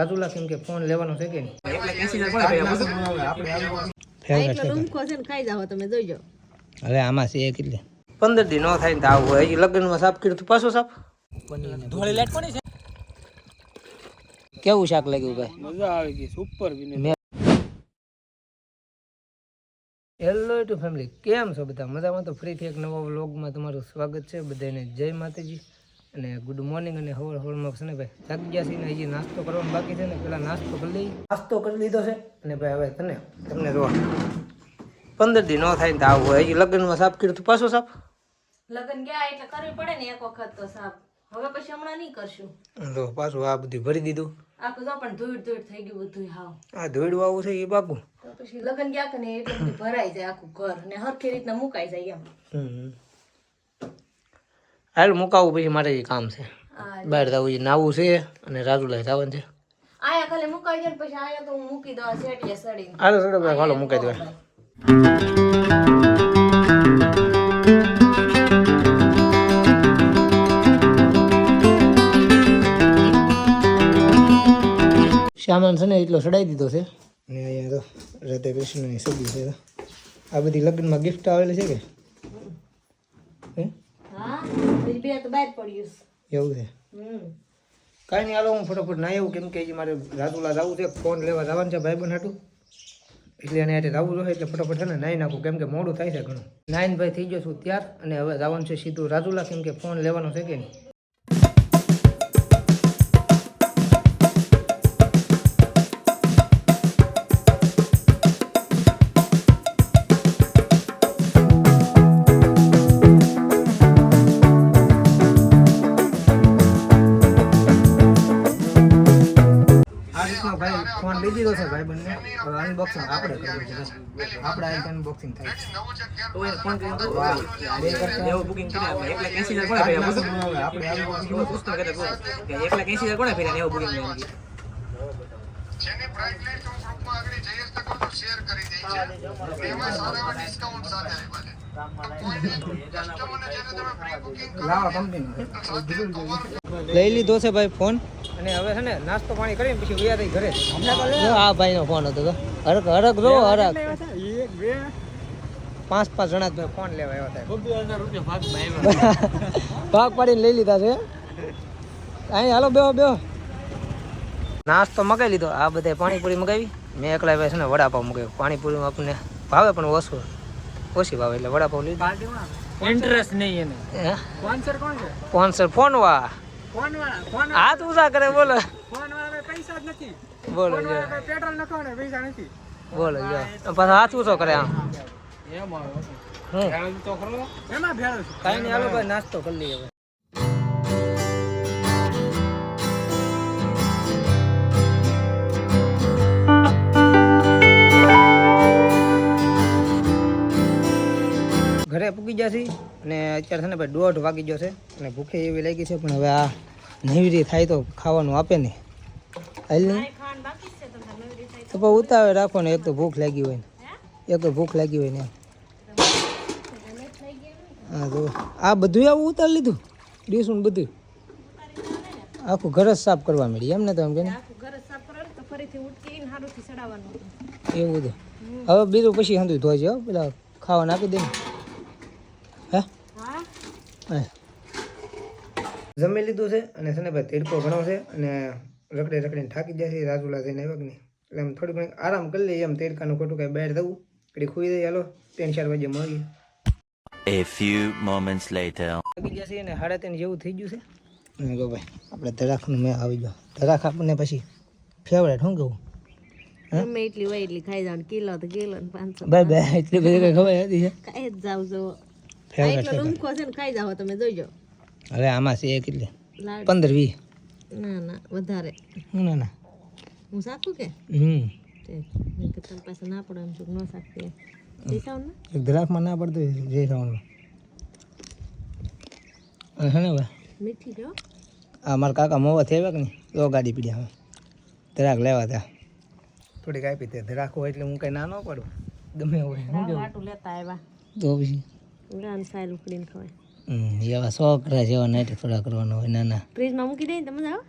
રાજુલા કેમ કે ફોન લેવાનો છે કે હવે આમાં છે કેટલી 15 દી નો થાય ને આવું હજી લગ્નમાં સાફ કર્યું પાછું સાફ ધોળી લાઈટ કોની છે કેવું શાક લાગ્યું ભાઈ મજા આવી ગઈ સુપર હેલો ટુ ફેમિલી કેમ છો બધા મજામાં તો ફરીથી એક નવા વ્લોગમાં તમારું સ્વાગત છે બધાને જય માતાજી અને ગુડ મોર્નિંગ અને હવારમાં છે ને ભાઈ જાગી ગયા છે ને હજી નાસ્તો કરવાનો બાકી છે ને પેલા નાસ્તો કરી લઈ નાસ્તો કરી લીધો છે અને ભાઈ હવે તમને જો 15 દી નો થાય ને આવું હજી લગ્નમાં સાફ કર્યું પાછું સાફ લગન ગયા એટલે કરવી પડે ને એક વખત તો સાફ હવે પછી હમણાં નહીં કરશું તો પાછું આ બધું ભરી દીધું આખું તો પણ ધૂળ થઈ ગયું બધું હાવ આ ધોઈડું આવું છે એ બાપુ તો પછી લગન ગયા કે ને એટલે બધું ભરાઈ જાય આખું ઘર ને હરખી રીતના મુકાઈ જાય એમ હાલ મુકાવું પછી મારે એ કામ છે બહાર જવું છે નાવું છે અને રાજુલા જવાનું છે આયા ખાલી મુકાઈ જાય ને પછી આયા તો હું મૂકી દઉં સેટીએ સડીને હાલો ચડો ભાઈ હાલો મુકાઈ દો સામાન છે ને એટલો ચડાવી દીધો છે અને અહીંયા તો રાધે કૃષ્ણની સબ્જી છે આ બધી લગ્નમાં ગિફ્ટ આવેલી છે કે હા બીજી બે તો બહાર પડ્યું એવું છે કાંઈ નહીં હાલો હું ફટાફટ ના એવું કેમ કે મારે રાજુલા જવું છે ફોન લેવા જવાનું છે ભાઈબંધ હાટું એટલે એને હાટે જવું જોઈએ એટલે ફટાફટ છે ને નાહી નાખું કેમ કે મોડું થાય છે ઘણું નાઈન ભાઈ થઈ ગયો છું ત્યાર અને હવે જવાનું છે સીધું રાજુલા કેમ કે ફોન લેવાનો છે કે નહીં ભાઈ ફોન લઈ દીધો છે ભાઈ બંને હવે અનબોક્સિંગ આપણે કરવું છે આપણે આ અનબોક્સિંગ થાય તો એ ફોન કરીને તો એવું બુકિંગ કર્યા 1,80,000 કોણે ભર્યા આપણે આ પુસ્તક કહેતા કે 1,80,000 કોણે ભર્યા એવું બુકિંગ કર્યું જેની પ્રાઇસ લિસ્ટ હું ગ્રુપમાં આગળ જઈશ તો તો શેર કરી દેજો એમાં સારા ડિસ્કાઉન્ટ સાથે લઈ લીધો છે ભાઈ ફોન અને હવે છે ને નાસ્તો પાણી કરીને પછી ગયા થઈ ઘરે આ ભાઈ નો ફોન હતો હરક જો હરક 5-5 જણા ભાઈ ફોન લેવા આવ્યા ભાગ પાડીને લઈ લીધા છે અહીં હાલો બેહો નાસ્તો મગાવી લીધો આ બધા પાણીપુરી મગાવી મેં એકલા ભાઈ છે ને વડાપાવ મગાવ્યું પાણીપુરી આપણને ભાવે પણ ઓછી ભાવે એટલે વડાપાવ લીધું ઇન્ટરેસ્ટ નહીં એને સ્પોન્સર કોણ છે સ્પોન્સર ફોનવા હા તું શા કરે બોલો ફોનવાળા પૈસા જ નથી બોલો જો પેટ્રોલ નખો ને પૈસા નથી બોલો જો પાછા હાથ ઊંચો કરે આમ એમ આવે તો ખરો એમાં ભેળો છે કાઈ નહીં હાલો ભાઈ નાસ્તો કરી લઈએ હવે ઘરે પૂકી ગયા છે અને અત્યારે છે ને ભાઈ 1:30 વાગી ગયો છે અને ભૂખે એવી લાગી છે પણ હવે આ નવીરી થાય તો ખાવાનું આપે નહીં હાલ નહીં તો પણ ઉતાવે રાખો ને એક તો ભૂખ લાગી હોય ને હા તો આ બધું આવું ઉતારી લીધું ડીશું ને બધું આખું ઘર જ સાફ કરવા મળી એમ ને તો એમ કે એવું બધું હવે બીજું પછી હંધું ધોઈ જાઓ પેલા ખાવાનું આપી દે ને જમી લીધું છે અને છે ને ભાઈ તેડકો ઘણો છે અને રખડીને થાકી જાય છે રાજુલા જઈને આવ્યા કે નહીં એટલે એમ થોડી ઘણી આરામ કરી લઈએ એમ તેડકાનું ખોટું કાંઈ બહાર થવું કડી ખુઈ દઈએ હાલો 3-4 વાગે મળીએ A few moments later થાકી જશે અને 3:30 જેવું થઈ ગયું છે અને જો ભાઈ આપણે ધરાખનું મેં આવી ગયો ધરાખ આપણને પછી ફેવરેટ શું કહું મેં એટલી હોય એટલી ખાઈ જાવ કિલો તો કિલો ને 500 બે એટલી બધી કઈ ખબર હતી છે ખાઈ જ જાવ જો ફેવરેટ એટલો રૂમખો છે ને ખાઈ જાવ તમે જોઈજો હવે આમાં છે કેટલી 15-20 ના વધારે ના હું સાકું કે તમે પાસે ના પડે એમ છું ન સાકતી દેખાવ ને એક ધરાકમાં ના પડતું જે ખાવાનું હે ને ભાઈ મીઠી જો આ મારા કાકા મોવા થયા કે નહીં તો ગાડી પીડ્યા હવે ધરાક લેવા ત્યાં થોડીક આપી તે ધરાક હોય એટલે હું કઈ ના ન પડું ગમે હોય વાટું લેતા આવ્યા તો પછી ગાન સાઈલ ઉકળીને ખવાય એવા છોકરા જેવા નાટક થોડા કરવાનો હોય ના ફ્રીજમાં મૂકી દે ને તમે જાઓ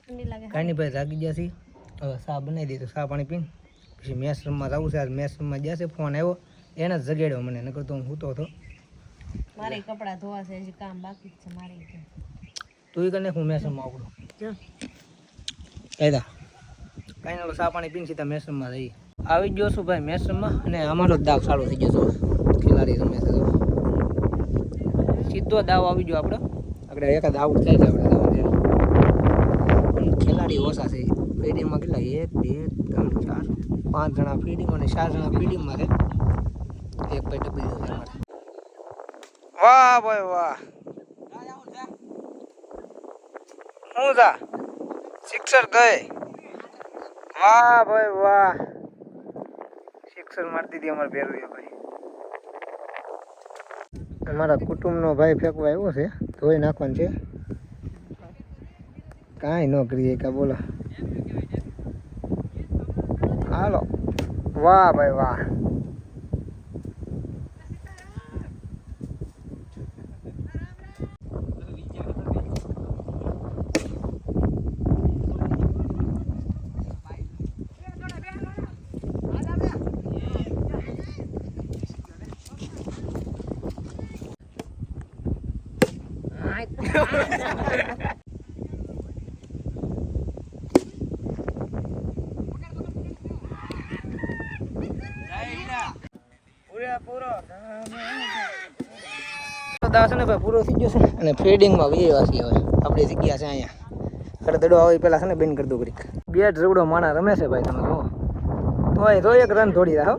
ઠંડી લાગે કાંઈ નહીં ભાઈ જાગી ગયા છીએ હવે ચા બનાવી દઈએ તો ચા પાણી પીને પછી મેચ રમવા જવું છે. આજ મેચ રમવા જશે. ફોન આવ્યો એને જ જગાડ્યો મને, નકર તો હું સૂતો હતો. મારે કપડા ધોવા છે, હજી કામ બાકી છે મારે. તું એ કરીને હું મેચ રમવા આવું જો કાયદા કાંઈ ના ચા પાણી પીને સીધા મેચ રમવા જઈએ. આવી જ ગયો છું ભાઈ મેચ રમવા, અને અમારો દાવ સારો થઈ ગયો છે. ખેલાડી રમે છે તો સીધો દાવ આવી ગયો આપણે એકાદ આઉટ થાય છે આપણે દાવ છે. ખેલાડી ઓછા છે ફીડિંગમાં. કેટલા 1 2 3 4 5 જણા ફીડિંગ અને 4 જણા ફીડિંગમાં છે. એક ભાઈ ડબલ છે અમારે. વાહ ભાઈ વાહ, હું જા સિક્સર ગઈ. વાહ ભાઈ વાહ, સિક્સર મારી દીધી અમારે ભેરવીએ ભાઈ. અમારા કુટુંબનો ભાઈ ફેંકવા આવ્યો છે, ધોઈ નાખવાનું છે. કાંઈ ન કરીએ કા બોલો. હાલો વાહ ભાઈ વાહ. દાસ ને ભાઈ પૂરો થઈ ગયો છે, અને ફીડિંગમાં વાસી હવે આપણી જગ્યા છે અહીંયા. ખડદડો આવે પેલા છે ને બેન કરી દો ઘડીક. બેટ રવડો માણા રમે છે ભાઈ, તમે જુઓ તો એક રન થોડી રાહો.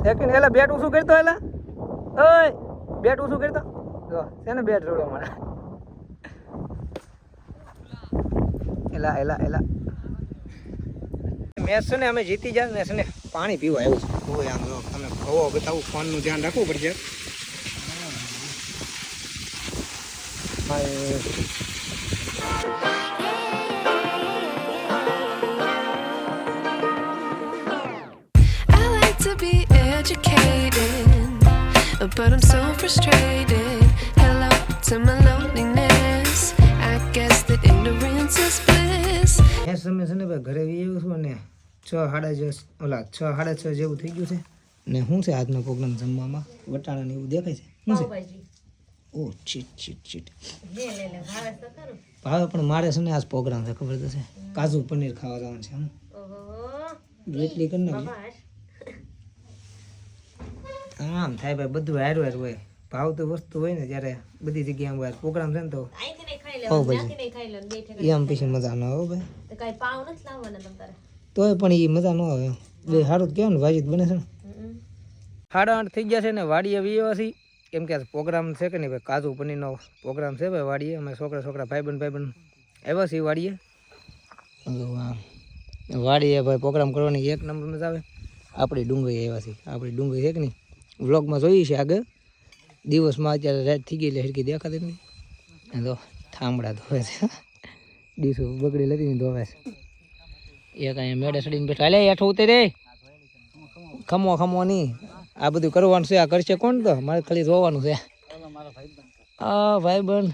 સેકન્ડ એલા બેટ ઓછું કરતો, એલા ઓય બેટ ઓછું કરતો જો છે ને બેટ રવડો માણા. એલા એલા એલા મેચ છે ને અમે જીતી જાય ને છે ને પાણી પીવા આવ્યું છે. હોય આમ તમે ખવો બતાવું, ફોનનું ધ્યાન રાખવું પડશે. I like to be educated, but I'm so frustrated. Hello to my loneliness. I guess that ignorance is bliss. Match સમય છે ને ભાઈ ઘરે આવ્યો છું, અને 6:30 જેવું થઈ ગયું છે. ને શું છે આજનો પ્રોગ્રામ જમવામાં? વટાણા ને એવું દેખાય છે. શું છે? પાવભાજી. ઓ ચીટ લે ભાવે તો ખરું. ભાવે, પણ મારે છે ને આજ પ્રોગ્રામ છે, ખબર તો છે. કાજુ પનીર ખાવા જવાનું છે. ઓહો એટલી કરી નાખી. બાબા આમ થાય ભાઈ, બધું હારું હોય. ભાવતું વસ્તુ હોય ને જ્યારે બધી જગ્યાએ પ્રોગ્રામ છે ને તો અહીંથી નહીં ખાઈ પાવ લેવાનું, ભાજી. ત્યાંથી નહીં ખાઈ લેવાનું, બે ઠેકાણે એમ પછી મજા ન આવે ભાઈ. તો કાંઈ પાવ નથી લાવવાના તમારે. તોય પણ એ મજા ન આવે. બે સારું જ કહેવાય ને, ભાજી જ બને છે ને. 8:30 થઈ ગયા છે ને વાડીએ વિવાસી. કેમ કે પ્રોગ્રામ છે કે નહીં ભાઈ, કાજુ પનીરનો પ્રોગ્રામ છે ભાઈ વાડીએ. અમે છોકરા ભાઈબંધ આવ્યા છીએ વાડીએ. વાડીએ ભાઈ પ્રોગ્રામ કરવાની એક નંબર મજા આવે. આપણી ડુંગળી આવ્યા છીએ. આપણી ડુંગળી છે કે નહીં, વ્લોગમાં જોઈ છે આગળ. દિવસમાં અત્યારે રાત થઈ ગઈ એટલે હરકી દેખાતી નથી. તો થાંભળા ધોવે છે, ડીશું બગડી નથી ધોવે છે. એક અહીંયા મેળે સડીને બેઠા. અલે હેઠો ઉતરે, ખમો નહીં. આ બધું કરવાનું છે. આ કરશે કોણ? તો મારે ખાલી જોવાનું છે. હા ભાઈબંધ,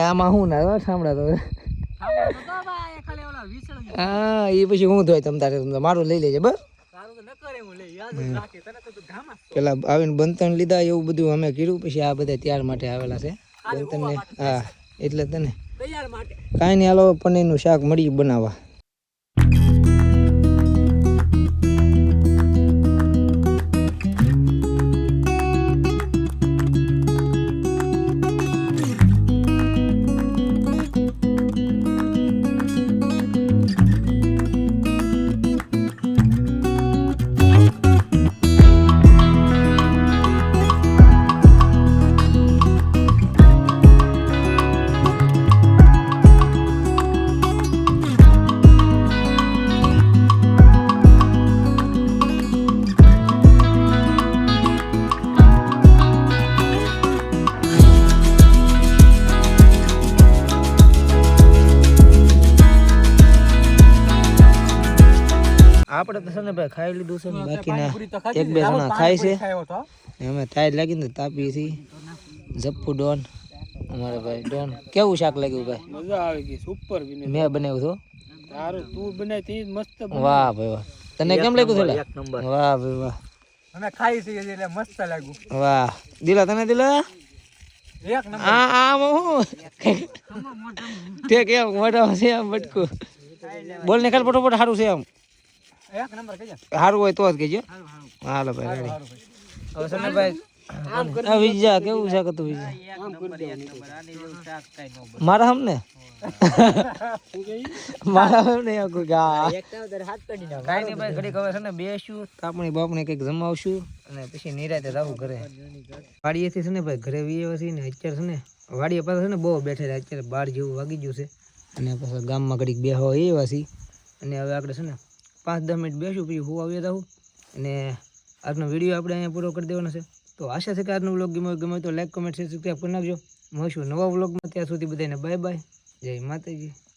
આમાં શું ના સાંભળા તો. હા એ પછી હું ધોય તમ તારે મારું લઈ લેજે બસ. પેલા આવીને બંતન લીધા એવું બધું અમે કર્યું. પછી આ બધા ત્યાર માટે આવેલા છે બંતન ને. હા એટલે તને કાંઈ નહીં, હાલો પનીરનું શાક મળી બનાવવા. આપણે તો છે ને ભાઈ ખાઈ લીધું છે, બાકીના 1-2 જણા ખાય છે. અમે તાઈ લાગીને તાપીએ છીએ. જપ્પુ ડોન અમારા ભાઈ ડોન કેવું શાક લાગ્યું ભાઈ મજા આવી ગઈ સુપર મેં બનાવ્યું હતું તારું તું બનાય તે મસ્ત વાહ ભાઈ વાહ તને કેમ લાગ્યું થોડા વાહ ભાઈ વાહ અમે ખાઈ છીએ એટલે મસ્ત લાગ્યું વાહ દિલા તને દિલા એક નંબર આ હું તે કેમ મોઢા છે આમ બટકું બોલ ને ખાલી ફટોફટ સારું છે આમ એક નંબર કહેજો સારું હોય તો જ કહેજો હાલો ભાઈ રેડી હવે સને ભાઈ આ વિજા કેવું છે કે તું વિજા મારા હમ ને મારા હમ ને કોઈ ગા કાઈ નહીં ભાઈ ઘડી ખબર છે ને બેસ્યું તાપણી બાપને કંઈક જમાવશું અને પછી નિરાતે જવું ઘરે વાડીએથી છે ને ભાઈ ઘરે વીએ છે ને અત્યારે છે ને વાડીએ પાસે છે ને બહુ બેઠેલા અત્યારે 12 જેવું વાગી ગયું છે અને પછી ગામમાં ઘડીક બેહો એવા છે અને હવે આપણે છે ને 5-10 મિનિટ બેસું પછી હું આવી જાઉં અને આજનો વિડીયો આપણે અહીંયા પૂરો કરી દેવાનો છે તો આશા છે કે આજનો વ્લોગ ગમે તો લાઈક કમેન્ટ શેર સબસ્ક્રાઈબ કરી નાખજો મળશું નવા વ્લોગમાં ત્યાં સુધી બધાને બાય બાય જય માતાજી